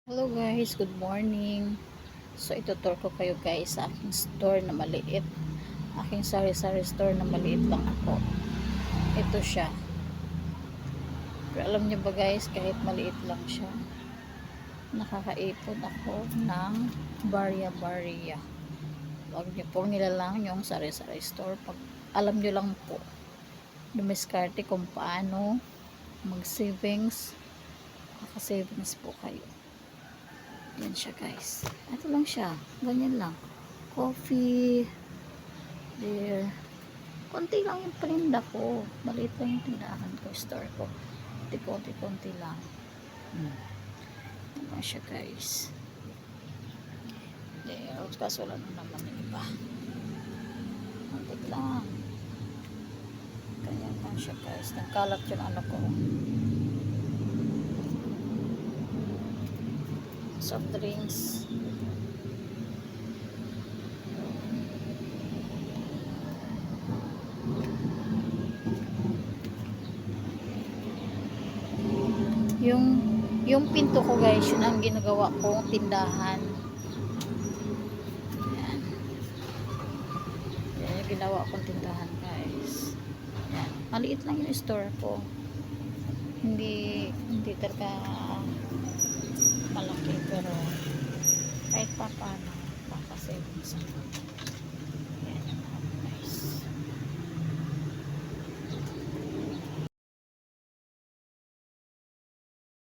Hello guys, good morning. So itutur ko kayo guys sa aking store na maliit. Aking sari-sari store na maliit lang ako. Ito siya. Pero alam niyo ba guys, kahit maliit lang siya, nakakaipon ako ng barya-barya. Huwag niyo pong nilalang yung sari-sari store. Pag alam niyo lang po, dumiskarte kung paano mag-savings. Maka-savings po kayo. Yan siya guys. Ito lang siya. Ganyan lang. Coffee. There. Konti lang yung paninda ko. Maliit lang yung tindahan ko. Store ko. Konti lang. Yan lang siya guys. There. Kaso wala na naman yung iba. Konti lang. Ganyan lang siya guys. Nagkalat yung ano ko. Soft drinks. Yung pinto ko guys, yun ang ginagawa kong tindahan. Yan. Yan yung ginawa kong tindahan guys. Yan. Maliit lang yung store ko. Hindi talaga malaki pero kahit pa paano makasavings ako.